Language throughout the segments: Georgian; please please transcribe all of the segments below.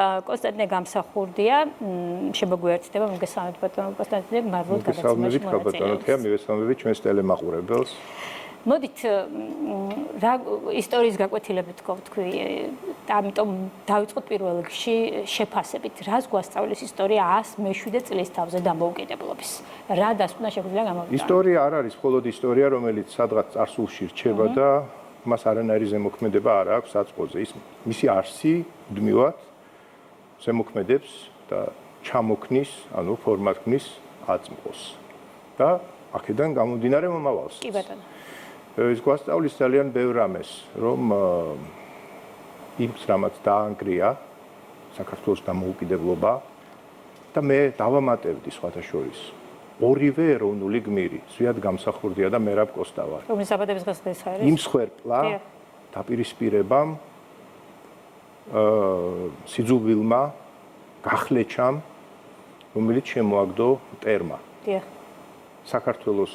კონსტანტინე გამსახურდია, შემოგვიერთდება მოგესალმებით ბატონო კონსტანტინე, მადლობთ გადაცემაში მონაწილეობას. მივესალმებით ჩვენს ტელემაყურებელს. მოდით რა ისტორიის გაკვეთილებით თქვი, ამიტომ დავიწყოთ პირველ რიგში შეფასებით. რას გვასწავლის ისტორია 107 წლის თავზე დამოუკიდებლობის? რა დასკვნა შეგვიძლია გამოვიდეთ? ისტორია არ არის მხოლოდ ისტორია, რომელიც სადღაც წარსულში რჩება და მას არანაირი ზემოქმედება არ აქვს საწყოზე. მისი არსი მუდმივად ზემოქმედებს და ჩამოქმნის, ანუ ფორმატქმნის აწმყოს. და აქედან გამომდინარე მომავალს. კი ბატონო. ეს გვასწავლის ძალიან ბევრ რამეს, რომ იმს რამაც დაანგრია საქართველოს დამოუკიდებლობა და მე დავამატებდი სხვათა შორის ორივე ეროვნული გმირი, ზვიად გამსახურდია და მერაბ კოსტავა. რომლის დაბადების დღეს ეს არის? იმ მსხვერპლა დაპირისპირებამ სიძულვილმა გახლეჩამ, რომელიც შემოაგდო მტერმა. დიახ. საქართველოს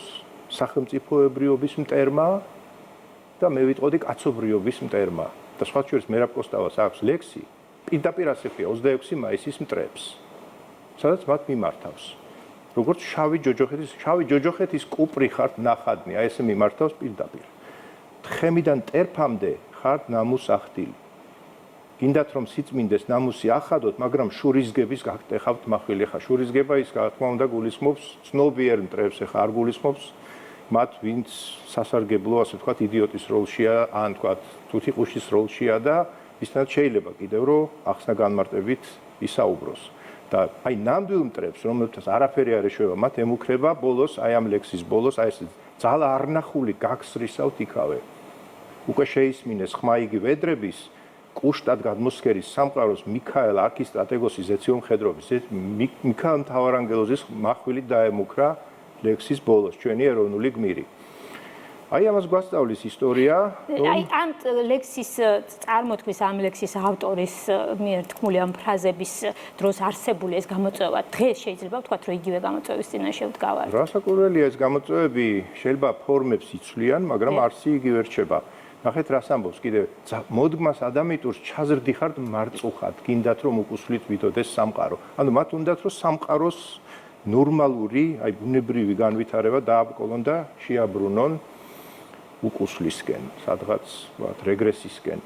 სახელმწიფოებრიობის მტერმა და მე ვიტყოდი კაცობრიობის მტერმა. და სხვა შორის მერაბ კოსტავას აქვს ლექსი პირდაპირ ასეთია 26 მაისის მტრებს. სადაც მათ მიმართავს. როგორც შავი ჯოჯოხეთის კუპრი ხართ ნახადნი, აი ესე მიმართავს პირდაპირ. თხემიდან ტერფამდე ხართ ნამუსახტილი. გინდათ რომ სიწმინდეს ნამუსი ახადოთ, მაგრამ შურისგების გაგტეხავთ מחვილი. ხა შურისგება ის რა თქმა უნდა გულისხმობს ცნობიერ მტრებს, ხა არ გულისხმობს მათ ვინც სასარგებლო ასე ვთქვათ იდიოტის როლშია, ან ვთქვათ თუთიყუშის როლშია და ისთანაც შეიძლება კიდევ რომ ახსნა განმარტებით ისაუბროს. და აი ნამდვილ მტრებს, რომელთაც არაფერი არ ეშვება, მათ ემუქრება ბოლოს, აი ამ ლექსის ბოლოს, აი ეს ძალა არნახული გაგსრისავთ იქავე. უკვე შეისმინეს ხმა იგი ვედრების კუშტად გადმოსქერის სამყაროს მიქაელ არქისტრატეგოსის ეციო მხედრობის მიქაელ მთავარანგელოზის מחვილი დაემუქრა ლექსის ბოლოს ჩვენი ეროვნული გმირი. აი ამას გვასწავლის ისტორია, რომ აი ამ ლექსის წარმოთქმის ამ ლექსის ავტორის მიერ თქმული ამ ფრაზების დროს არსებული ეს გამოწვევა დღეს შეიძლება ვთქვათ რომ იგივე გამოწვევის წინაშე ვდგავართ. რასაკვირველია ეს გამოწვევები შეიძლება ფორმებს იცვლიან, მაგრამ არსი იგივე რჩება. ნახეთ რას ამბობს კიდე მოდგმას ადამიანურს ჩაზრდიხართ მარწუხად, გინდათ რომ უკუსლით ვითოდეს სამყარო. ანუ მათ უნდათ რომ სამყაროს ნორმალური, აი ბუნებრივი განვითარება დააბკოლონ და შეაბრუნონ უკუსლისკენ, სადღაც ვთქვათ რეგრესისკენ.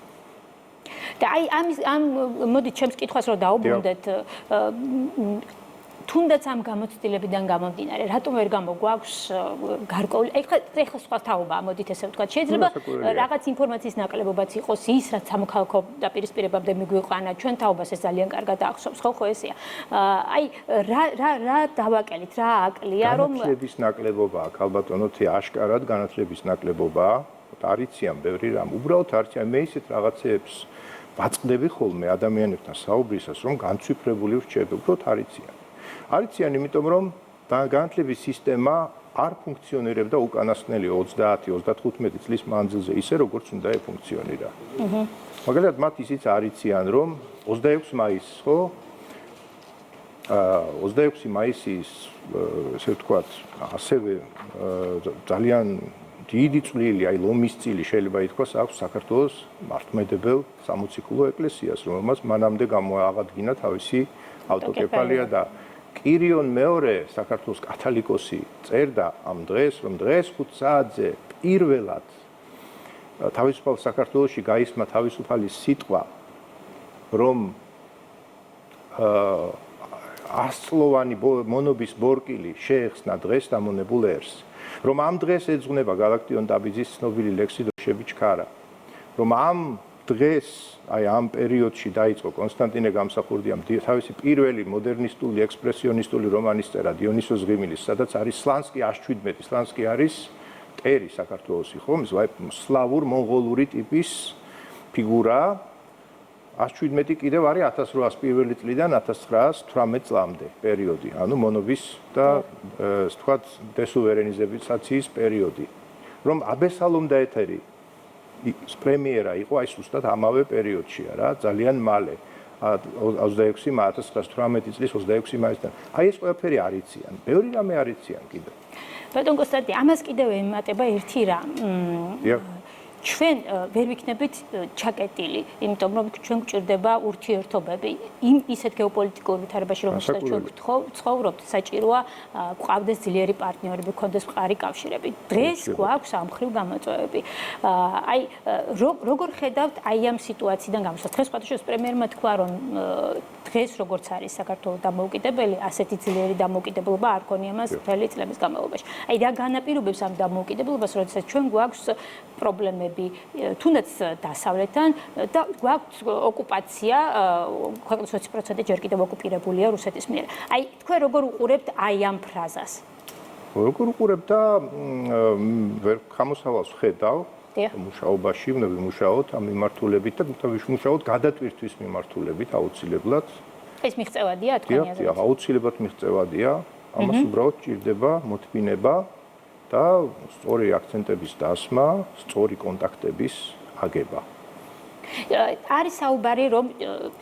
და აი ამ მოდით ჩემს კითხვას რომ დაუბრუნდეთ თუნდაც ამ გამოცდილებიდან გამომდინარე, რატომ ვერ გამოგვაქვს გარკვეული, ეხლა სხვა თაობაა, მოდით ესე ვთქვათ, შეიძლება რაღაც ინფორმაციის ნაკლებობაც იყოს ის, რაც სამოქალაქო დაპირისპირებამდე მიგვიყვანა, ჩვენ თაობას ეს ძალიან კარგად ახსოვს, ხო ესეა. აი რა დავაკელით, რა აკლია, რომ განათლების ნაკლებობაა, ალბათონო თი აშკარად განათლების ნაკლებობაა, არიციან ბევრი რამ, უბრალოდ არიციან, მე ისეთ რაღაცეებს ვაწყდები ხოლმე ადამიანებთან საუბრისას, რომ განცვიფრებული ვრჩები, უბრალოდ არიციან. არიციან, იმიტომ რომ განათლების სისტემა არ ფუნქციონირებდა უკანასკნელი 30-35 წლის მანძილზე ისე, როგორც უნდა ეფუნქციონირა. მაგალითად, მათ ისიც არიციან, რომ 26 მაისს, ხო? 26 მაისის, ესე ვთქვათ, ასევე ძალიან დიდი წვლილი, აი ლომის წილი შეიძლება ითქვას, აქვს საქართველოს მართლმედებელ სამოციქულო ეკლესიას, რომელმაც მანამდე გამოაღადგინა თავისი ავტოკეფალია და კირიონ მეორე საქართველოს კათალიკოსი წერდა ამ დღეს, რომ დღეს 5 საათზე პირველად თავისუფალ საქართველოში გაისმა თავისუფალი სიტყვა, რომ ასწლოვანი მონობის ბორკილი შეეხსნა დღეს დამონებულ ერს, რომ ამ დღეს ეძღვნება გალაქტიონ დაბიძის ცნობილი ლექსი დროშები ჩქარა, რომ ამ დღეს აი ამ პერიოდში დაიწყო კონსტანტინე გამსახურდიამ თავისი პირველი მოდერნისტული ექსპრესიონისტული რომანის წერა დიონისოს ღიმილის, სადაც არის სლანსკი 117. სლანსკი არის მტერი საქართველოსი, ხო? სლავურ მონღოლური ტიპის ფიგურა. 117 კიდევ არის 1801 წლიდან 1918 წლამდე პერიოდი, ანუ მონობის და ვთქვათ დესუვერენიზაციის პერიოდი. რომ აბესალომ და ეთერი პრემიერა იყო აი ზუსტად ამავე პერიოდშია რა, ძალიან მალე 1918 წლის 26 მაისიდან. აი ეს ყველაფერი არიციან, ბევრი რამე არიციან კიდევ. ბატონ კონსტანტინე, ამას კიდევ ემატება ერთი რამ. ჩვენ ვერ ვიქნებით ჩაკეტილი, იმიტომ რომ ჩვენ გვჭირდება ურთიერთობები. იმ ისეთ გეოპოლიტიკურ ვითარებაში, რომელსაც ჩვენ ვცხოვრობთ, საჭიროა გვყავდეს ძლიერი პარტნიორები, გქონდეს მყარი კავშირები. დღეს გვაქვს ამ მხრივ გამოწვევები. აი როგორ ხედავთ აი ამ სიტუაციიდან გამოსვლას? დღეს სხვადასხვა პრემიერმა თქვა, რომ დღეს როგორც არის საქართველოს დამოუკიდებელი, ასეთი ძლიერი დამოუკიდებლობა არ ქონია მას მთელი წლების განმავლობაში. აი რა განაპირობებს ამ დამოუკიდებლობას, როდესაც ჩვენ გვაქვს პრობლემები, თუნდაც დასავლეთთან და გვაქვს ოკუპაცია, ქვეყნის 20% ჯერ კიდევ ოკუპირებულია რუსეთის მიერ. აი თქვენ როგორ უყურებთ აი ამ ფრაზას? როგორ უყურებ და ვერ ხამოსავალს ხედავ მუშაობაში, უნდა ვიმუშაოთ ამ მიმართულებით და უნდა ვიმუშაოთ გადატვირთვის მიმართულებით აუცილებლად. ეს მიღწევადია თქვენი აზრით? დიახ, აუცილებლად მიღწევადია. ამას უბრალოდ ჭირდება მოთმინება და სწორი აქცენტების დასმა, სწორი კონტაქტების აგება. არის საუბარი, რომ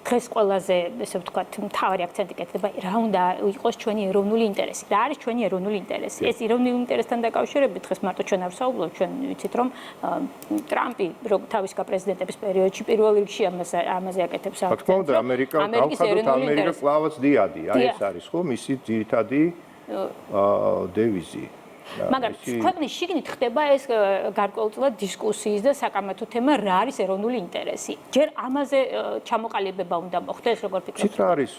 დღეს ყველაზე, ესე ვთქვათ, მთავარი აქცენტი კეთდება, რა უნდა იყოს ჩვენი ეროვნული ინტერესი. რა არის ჩვენი ეროვნული ინტერესი? ეს ეროვნული ინტერესთან დაკავშირებით დღეს მარტო ჩვენ არ ვსაუბრობთ, ჩვენ ვიცით, რომ ტრამპი თავის პრეზიდენტების პერიოდში პირველ რიგში ამაზე აკეთებს აქცენტს. რა თქმა უნდა, ამერიკა კლავაც დიადია, ეს არის ხო მისი ძირითადი დევიზი. მაგრამ ქვეყნის შიგნით ხდება ეს გარკვეულწილად დისკუსიის და საკამათო თემა რა არის ეროვნული ინტერესი. ჯერ ამაზე ჩამოყალიბება უნდა მოხდეს, როგორ ფიქრობთ? ცით რა არის,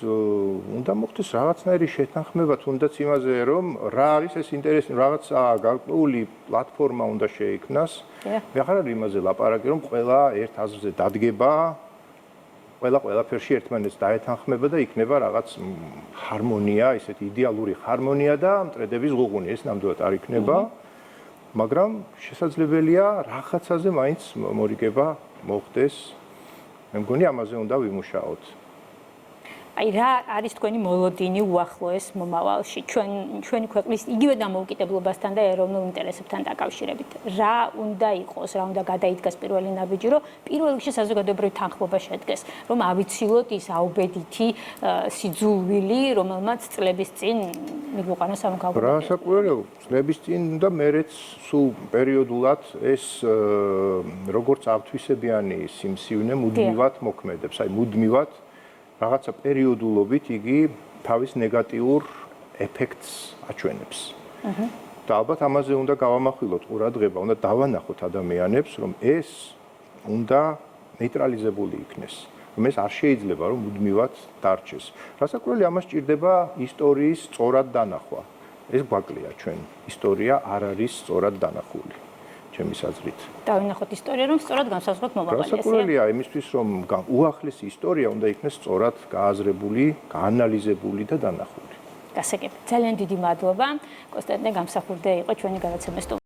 უნდა მოხდეს რაღაცნაირი შეთანხმება თუნდაც იმაზე, რომ რა არის ეს ინტერესი, რაღაცა გარკვეული პლატფორმა უნდა შეიქმნას. მე ხარ იმაზე ლაპარაკი, რომ ყველა ერთ აზრზე დადგება, ყველაფერში ერთმანეთს დაეთანხმება და იქნება რაღაც ჰარმონია, ისეთი იდეალური ჰარმონია და მტრედების ღუღუნი. ეს ნამდვილად არ იქნება, მაგრამ შესაძლებელია რაღაცაზე მაინც მორიგება მოხდეს. მე მგონი ამაზე უნდა ვიმუშაოთ. აი რა არის თქვენი მოლოდინი უახლოეს მომავალში ჩვენი ქვეყნის იგივე დამოუკიდებლობასთან და ეროვნულ ინტერესებთან დაკავშირებით? რა უნდა იყოს, რა უნდა გადაიდგას პირველი ნაბიჯი, რომ პირველ რიგში საზოგადოებრივი თანხმობა შედგეს, რომ ავიცილოთ ის აუბედითი სიძულვილი, რომელმაც წლების წინ მიგვიყვანა სამოქალაქო. რა საკვირველია, წლების წინ და მერეც სულ პერიოდულად ეს როგორც ავთვისებიანი სიმსივნე მუდმივად მოქმედებს, აი მუდმივად რაღაცა პერიოდულობით იგი თავის ნეგატიურ ეფექტს აჩვენებს. და ალბათ ამაზე უნდა გავამახვილოთ ყურადღება, უნდა დავანახოთ ადამიანებს, რომ ეს უნდა ნეიტრალიზებული იქნეს. რომ ეს არ შეიძლება რომ მუდმივად დარჩეს. რასაკვირველია, ამას ჭირდება ისტორიის სწორად დანახვა. ეს გვაკლია ჩვენ. ისტორია არ არის სწორად დანახული. ჩემის აზრით. დავინახოთ ისტორია, რომ სწორად განსაზღვროთ მომავალი. რასაკვირველია იმისთვის, რომ უახლესი ისტორია უნდა იქნეს სწორად გააზრებული, გაანალიზებული და დანახული. გასაგებია. ძალიან დიდი მადლობა. კონსტანტინე გამსახურდე იყო ჩვენი გადაცემის